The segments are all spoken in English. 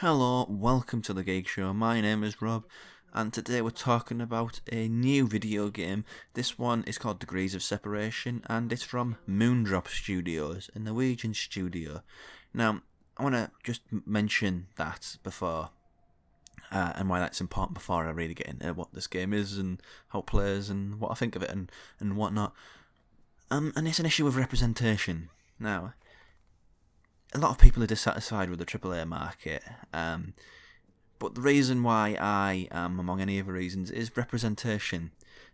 Hello, welcome to the Geek Show. My name is Rob, and today we're talking about a new video game. This one is called Degrees of Separation, and it's from Moondrop Studios, a Norwegian studio. Now, I want to just mention that before, and why that's important before I really get into what this game is and how it plays and what I think of it and whatnot. And it's an issue of representation. Now, a lot of people are dissatisfied with the AAA market, but the reason why I am, among any other reasons, is representation.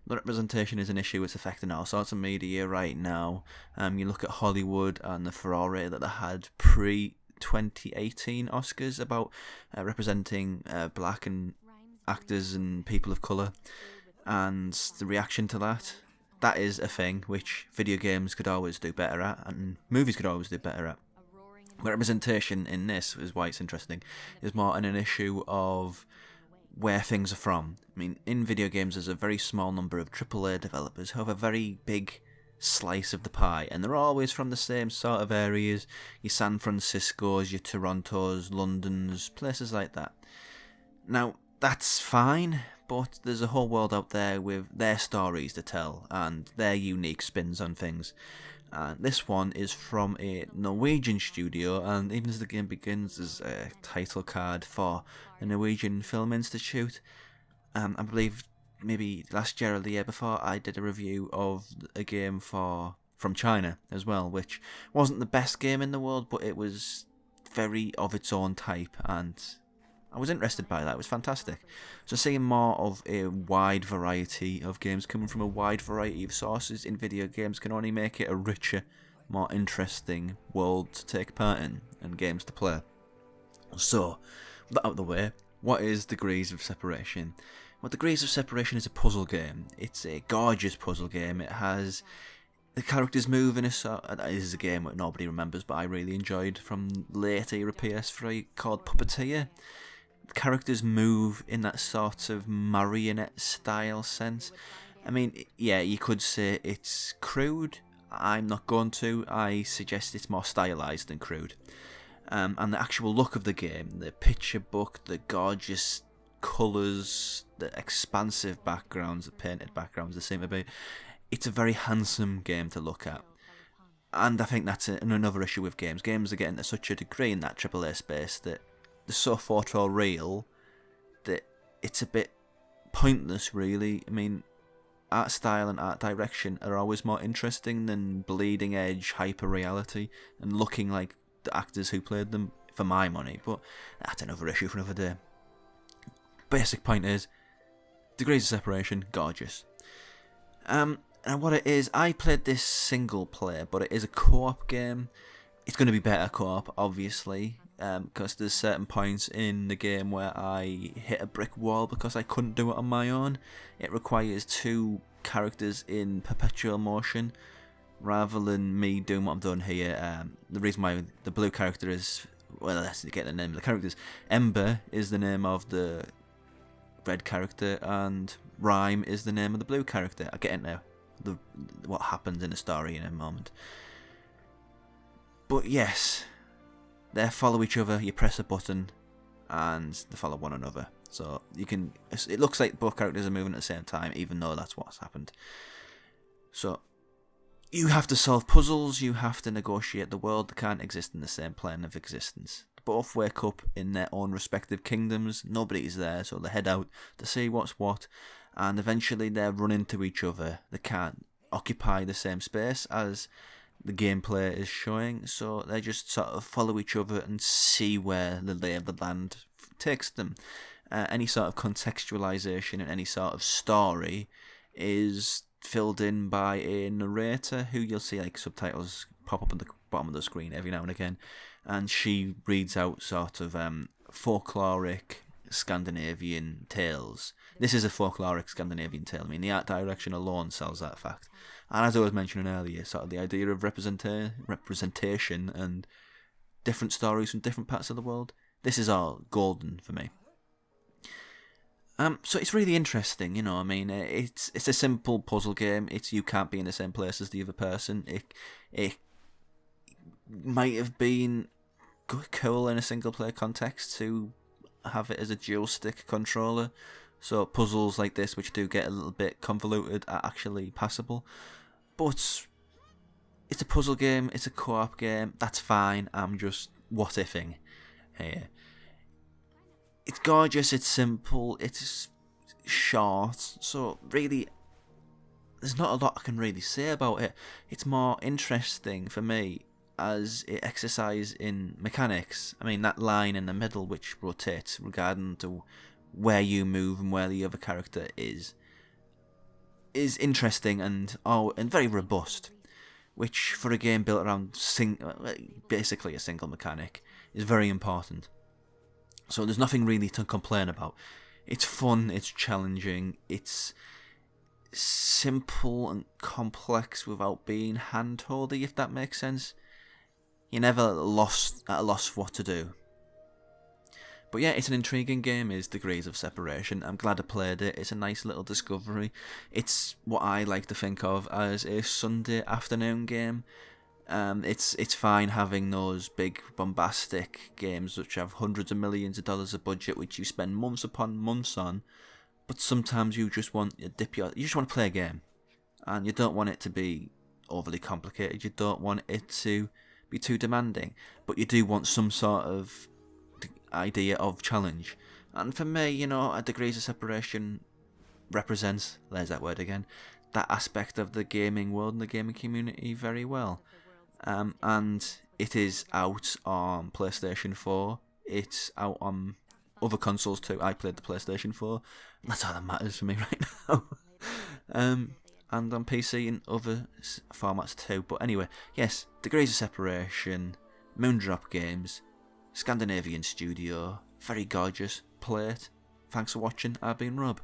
The representation is an issue that's affecting all sorts of media right now. You look at Hollywood and the furore that they had pre-2018 Oscars about representing black and actors and people of colour, and the reaction to that. That is a thing which video games could always do better at, and movies could always do better at. Representation in this is why it's interesting, is more an issue of where things are from. I mean, in video games there's a very small number of AAA developers who have a very big slice of the pie, and they're always from the same sort of areas, your San Franciscos, your Torontos, Londons, places like that. Now, that's fine, but there's a whole world out there with their stories to tell and their unique spins on things. This one is from a Norwegian studio, and even as the game begins, there's a title card for the Norwegian Film Institute. I believe maybe last year or the year before, I did a review of a game from China as well, which wasn't the best game in the world, but it was very of its own type, and I was interested by that. It was fantastic. So seeing more of a wide variety of games coming from a wide variety of sources in video games can only make it a richer, more interesting world to take part in and games to play. So, with that out of the way, what is Degrees of Separation? Well, Degrees of Separation is a puzzle game. It's a gorgeous puzzle game. It has the characters move in a sort. This is a game that nobody remembers, but I really enjoyed from late era PS3 called Puppeteer. Characters move in that sort of marionette style sense. I mean, yeah, you could say it's crude. I'm not going to. I suggest it's more stylized than crude. And the actual look of the game, the picture book, the gorgeous colours, the expansive backgrounds, the painted backgrounds there seem to be. It's a very handsome game to look at. And I think that's another issue with games. Games are getting to such a degree in that AAA space that they're so photo real that it's a bit pointless, really. I mean, art style and art direction are always more interesting than bleeding edge hyper reality and looking like the actors who played them, for my money. But that's another issue for another day. Basic point is, Degrees of Separation, gorgeous. And what it is, I played this single player, but it is a co-op game. It's going to be better co-op, obviously, because there's certain points in the game where I hit a brick wall because I couldn't do it on my own. It requires two characters in perpetual motion rather than me doing what I'm doing here. The reason why the blue character is, well, let's get the name of the characters. Ember is the name of the red character, and Rime is the name of the blue character. I'll get into what happens in the story in a moment. But yes, they follow each other. You press a button and they follow one another. So you can, it looks like both characters are moving at the same time, even though that's what's happened. So you have to solve puzzles, you have to negotiate the world. They can't exist in the same plane of existence. Both wake up in their own respective kingdoms. Nobody's there, so they head out to see what's what, and eventually they run into each other. They can't occupy the same space as the gameplay is showing, so they just sort of follow each other and see where the lay of the land takes them. Any sort of contextualization and any sort of story is filled in by a narrator who you'll see like subtitles pop up at the bottom of the screen every now and again, and she reads out sort of folkloric Scandinavian tales. This is a folkloric Scandinavian tale. I mean, the art direction alone sells that fact. And as I was mentioning earlier, sort of the idea of representation and different stories from different parts of the world, this is all golden for me. So it's really interesting, you know. I mean, it's a simple puzzle game. It's you can't be in the same place as the other person. It might have been cool in a single player context to have it as a dual stick controller. So puzzles like this, which do get a little bit convoluted, are actually passable. But it's a puzzle game, it's a co-op game, that's fine. I'm just what-ifing here. It's gorgeous, it's simple, it's short, so really there's not a lot I can really say about it. It's more interesting for me as it exercise in mechanics. I mean, that line in the middle which rotates regarding to where you move and where the other character is interesting and very robust, which for a game built around basically a single mechanic is very important. So there's nothing really to complain about. It's fun, it's challenging, it's simple and complex without being hand-holdy, if that makes sense. You're never at a loss what to do. But yeah, it's an intriguing game, is Degrees of Separation. I'm glad I played it. It's a nice little discovery. It's what I like to think of as a Sunday afternoon game. It's fine having those big bombastic games which have hundreds of millions of dollars of budget, which you spend months upon months on. But sometimes you just want to you just want to play a game, and you don't want it to be overly complicated. You don't want it to be too demanding, but you do want some sort of idea of challenge. And for me, a Degrees of Separation represents, there's that word again, that aspect of the gaming world and the gaming community very well. And it is out on PlayStation 4. It's out on other consoles too. I played the PlayStation 4. That's all that matters for me right now. And on PC and other formats too. But anyway, yes, Degrees of Separation, Moondrop Games, Scandinavian studio, very gorgeous. Play it. Thanks for watching. I've been Rob.